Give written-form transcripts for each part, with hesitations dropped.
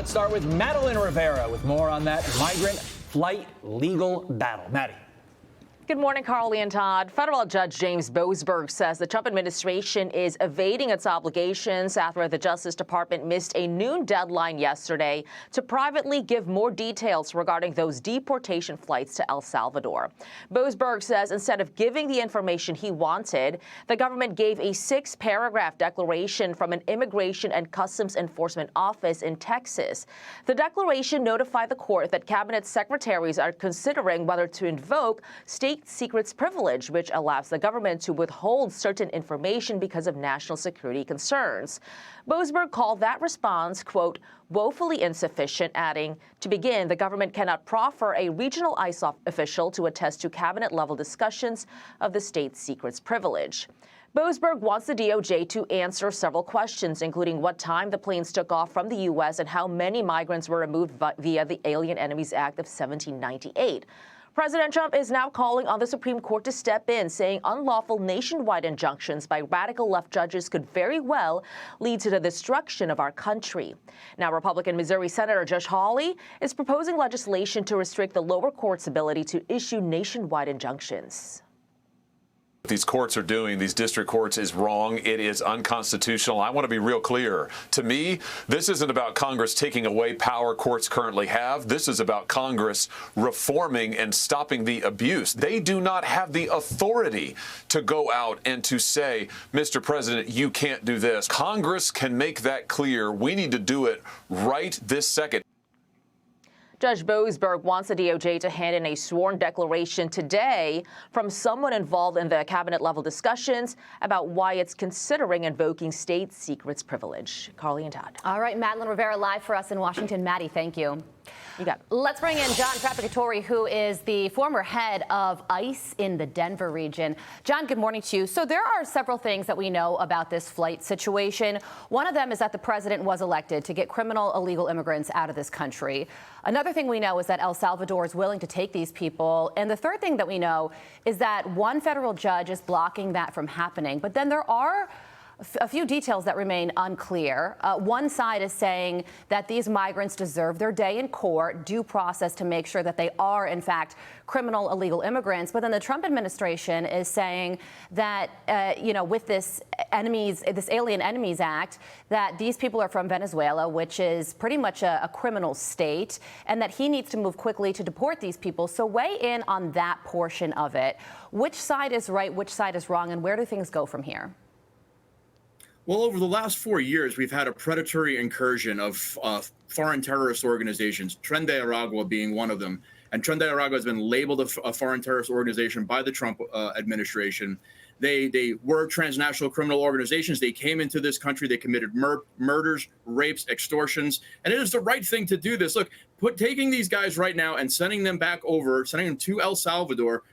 Let's start with Madeleine Rivera with more on that migrant flight legal battle. Maddie. Good morning, Carly and Todd. Federal Judge James Boasberg says the Trump administration is evading its obligations after the Justice Department missed a noon deadline yesterday to privately give more details regarding those deportation flights to El Salvador. Boasberg says instead of giving the information he wanted, the government gave a 6-paragraph declaration from an Immigration and Customs Enforcement office in Texas. The declaration notified the court that cabinet secretaries are considering whether to invoke state secrets privilege, which allows the government to withhold certain information because of national security concerns. Boasberg called that response, quote, woefully insufficient, adding, to begin, the government cannot proffer a regional ICE official to attest to cabinet-level discussions of the state secrets privilege. Boasberg wants the DOJ to answer several questions, including what time the planes took off from the U.S. and how many migrants were removed via the Alien Enemies Act of 1798. President Trump is now calling on the Supreme Court to step in, saying unlawful nationwide injunctions by radical left judges could very well lead to the destruction of our country. Now, Republican Missouri Senator Josh Hawley is proposing legislation to restrict the lower court's ability to issue nationwide injunctions. These courts are doing, these district courts, is wrong. It is unconstitutional. I want to be real clear. To me, this isn't about Congress taking away power courts currently have. This is about Congress reforming and stopping the abuse. They do not have the authority to go out and to say, Mr. President, you can't do this. Congress can make that clear. We need to do it right this second. Judge Boasberg wants the DOJ to hand in a sworn declaration today from someone involved in the cabinet-level discussions about why it's considering invoking state secrets privilege. Carly and Todd. All right, Madeleine Rivera live for us in Washington. Maddie, thank you. You got it. Let's bring in John Fabbricatore, who is the former head of ICE in the Denver region. John, good morning to you. So there are several things that we know about this flight situation. One of them is that the president was elected to get criminal illegal immigrants out of this country. Another thing we know is that El Salvador is willing to take these people. And the third thing that we know is that one federal judge is blocking that from happening. But then there are a few details that remain unclear. One side is saying that these migrants deserve their day in court, due process to make sure that they are, in fact, criminal illegal immigrants. But then the Trump administration is saying that, with this Alien Enemies Act, that these people are from Venezuela, which is pretty much a criminal state, and that he needs to move quickly to deport these people. So weigh in on that portion of it. Which side is right, which side is wrong, and where do things go from here? Well, over the last 4 years, we've had a predatory incursion of foreign terrorist organizations, Tren de Aragua being one of them. And Tren de Aragua has been labeled a foreign terrorist organization by the Trump administration. They were transnational criminal organizations. They came into this country. They committed murders, rapes, extortions. And it is the right thing to do this. Look, taking these guys right now and sending them back over, sending them to El Salvador,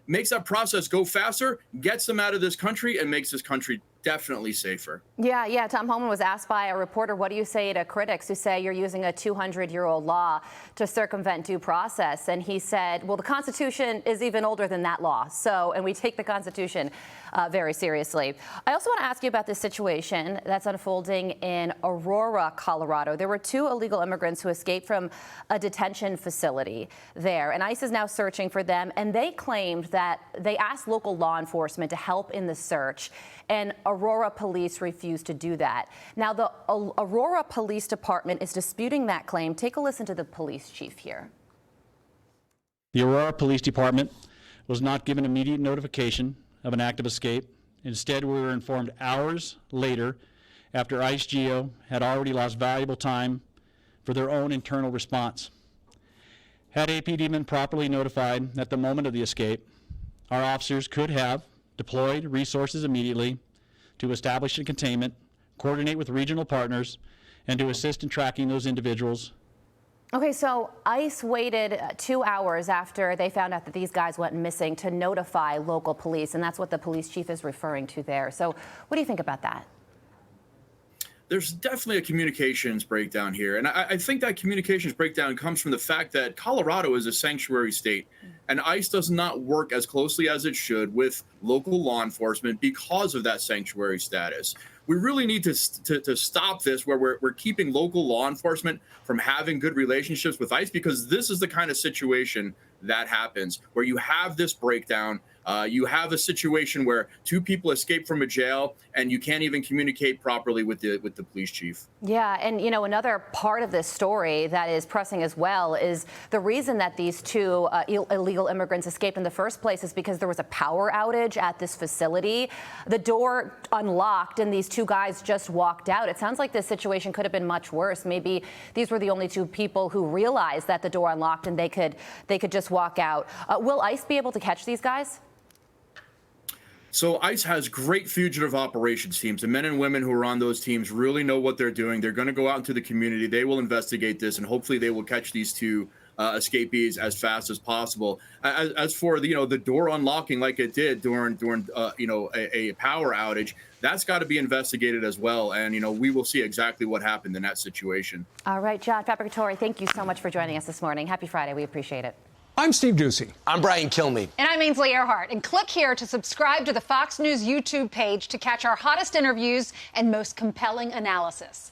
makes that process go faster, gets them out of this country, and makes this country definitely safer. Yeah. Tom Homan was asked by a reporter, what do you say to critics who say you're using a 200-year-old law to circumvent due process? And he said, well, the Constitution is even older than that law. And we take the Constitution very seriously. I also want to ask you about this situation that's unfolding in Aurora, Colorado. There were 2 illegal immigrants who escaped from a detention facility there, and ICE is now searching for them. And they claimed that they asked local law enforcement to help in the search, and Aurora police refused to do that. Now, the Aurora Police Department is disputing that claim. Take a listen to the police chief here. The Aurora Police Department was not given immediate notification of an act of escape. Instead, we were informed hours later, after ICE GEO had already lost valuable time for their own internal response. Had APD been properly notified at the moment of the escape, our officers could have deployed resources immediately to establish a containment, coordinate with regional partners, and to assist in tracking those individuals. Okay, so ICE waited 2 hours after they found out that these guys went missing to notify local police, and that's what the police chief is referring to there. So what do you think about that? There's definitely a communications breakdown here. And I think that communications breakdown comes from the fact that Colorado is a sanctuary state, and ICE does not work as closely as it should with local law enforcement because of that sanctuary status. we really need to stop this, where we're keeping local law enforcement from having good relationships with ICE, because this is the kind of situation that happens where you have this breakdown. You have a situation where two people escape from a jail and you can't even communicate properly with the police chief. Yeah, and you know, another part of this story that is pressing as well is the reason that these two illegal immigrants escaped in the first place is because there was a power outage at this facility. The door unlocked and these two guys just walked out. It sounds like this situation could have been much worse. Maybe these were the only two people who realized that the door unlocked and they could just walk out. Will ICE be able to catch these guys? So ICE has great fugitive operations teams. The men and women who are on those teams really know what they're doing. They're going to go out into the community. They will investigate this, and hopefully they will catch these two escapees as fast as possible. As for the door unlocking like it did during a power outage, that's got to be investigated as well. And we will see exactly what happened in that situation. All right, John Fabbricatore, thank you so much for joining us this morning. Happy Friday. We appreciate it. I'm Steve Ducey. I'm Brian Kilmeade. And I'm Ainsley Earhart. And click here to subscribe to the Fox News YouTube page to catch our hottest interviews and most compelling analysis.